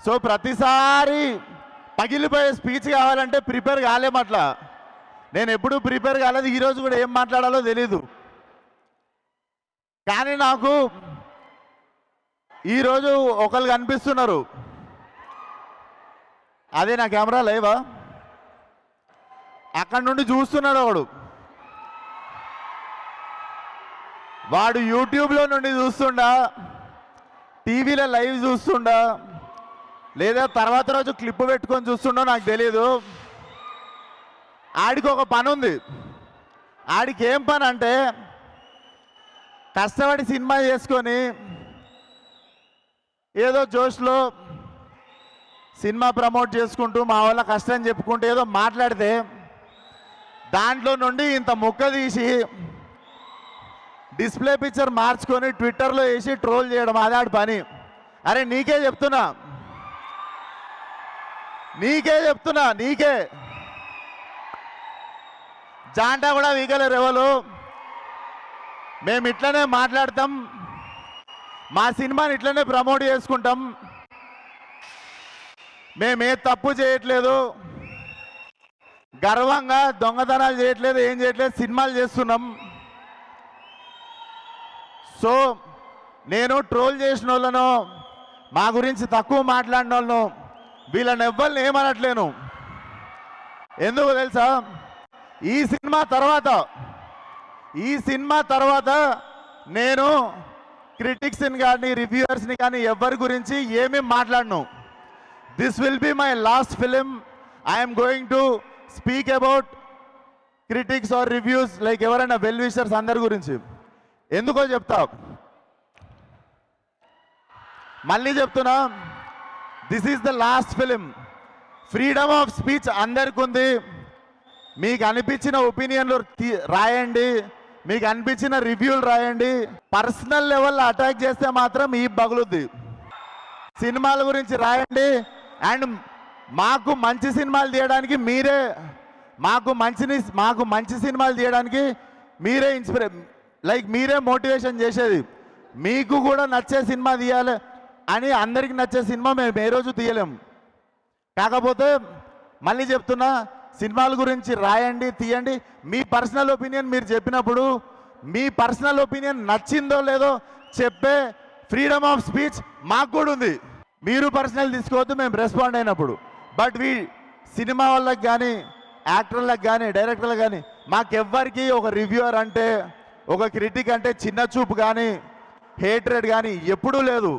So ప్రతిసారి పగిలిపోయే speech కావాలంటే prepare కాలేమట్లా. నేను ఎప్పుడూ ప్రిపేర్ కాలేదు, ఈరోజు కూడా ఏం మాట్లాడాలో తెలీదు. కానీ నాకు ఈరోజు ఒకళ్ళు కనిపిస్తున్నారు. అదే నా కెమెరా లేవా, అక్కడి నుండి చూస్తున్నాడు వాడు యూట్యూబ్లో నుండి చూస్తుండా, టీవీలో లైవ్ చూస్తుండా, లేదా తర్వాత రోజు క్లిప్ పెట్టుకొని చూస్తుండో నాకు తెలియదు. ఆడికి ఒక పని ఉంది. ఆడికి ఏం పని అంటే కష్టపడి సినిమా చేసుకొని ఏదో జోష్లో సినిమా ప్రమోట్ చేసుకుంటూ మా వాళ్ళ కష్టం చెప్పుకుంటూ ఏదో మాట్లాడితే దాంట్లో నుండి ఇంత ముక్క తీసి డిస్ప్లే పిక్చర్ మార్చుకొని ట్విట్టర్లో వేసి ట్రోల్ చేయడం, అదాడి పని. అరే నీకే చెప్తున్నా నీకే జాంటా కూడా వీగలేరు ఎవరు. మేము ఇట్లనే మాట్లాడతాం, మా సినిమాని ఇట్లనే ప్రమోట్ చేసుకుంటాం. మేమే తప్పు చేయట్లేదు, గర్వంగా దొంగతనాలు చేయట్లేదు, ఏం చేయట్లేదు, సినిమాలు చేస్తున్నాం. సో నేను ట్రోల్ చేసిన వాళ్ళను, మా గురించి తక్కువ మాట్లాడిన వాళ్ళను, వీళ్ళని ఎవ్వరిని ఏమనట్లేను. ఎందుకు తెలుసా, ఈ సినిమా తర్వాత నేను క్రిటిక్స్ని కానీ రివ్యూవర్స్ని కానీ ఎవరి గురించి ఏమీ మాట్లాడను. This will be my last film. I'm going to speak about critics or reviews, like ఎవరైనా వెల్ విషర్స్ అందరి గురించి. ఎందుకో చెప్తా, మళ్ళీ చెప్తున్నా, this is the last film. Freedom of speech అందరికి ఉంది. మీకు అనిపించిన ఒపీనియన్లు రాయండి, మీకు అనిపించిన రివ్యూలు రాయండి. పర్సనల్ లెవెల్లో అటాక్ చేస్తే మాత్రం ఈ బగులుద్ది. సినిమాల గురించి రాయండి. అండ్ మాకు మంచి సినిమాలు తీయడానికి మీరే, మాకు మంచి సినిమాలు తీయడానికి మీరే మీరే మోటివేషన్ చేసేది. మీకు కూడా నచ్చే సినిమా తీయాలి అని అందరికి నచ్చే సినిమా మేము ఏ రోజు తీయలేము. కాకపోతే మళ్ళీ చెప్తున్నా, సినిమాల గురించి రాయండి, తీయండి. మీ పర్సనల్ ఒపీనియన్ మీరు చెప్పినప్పుడు, మీ పర్సనల్ ఒపీనియన్ నచ్చిందో లేదో చెప్పే ఫ్రీడమ్ ఆఫ్ స్పీచ్ మాకు కూడా ఉంది. మీరు పర్సనల్ తీసుకోవద్దు మేము రెస్పాండ్ అయినప్పుడు. బట్ సినిమా వాళ్ళకి కానీ, యాక్టర్లకు కానీ, డైరెక్టర్లకు కానీ, మాకెవ్వరికి ఒక రివ్యూవర్ అంటే, ఒక క్రిటిక్ అంటే చిన్న చూపు కానీ, హేట్రెడ్ కానీ ఎప్పుడూ లేదు.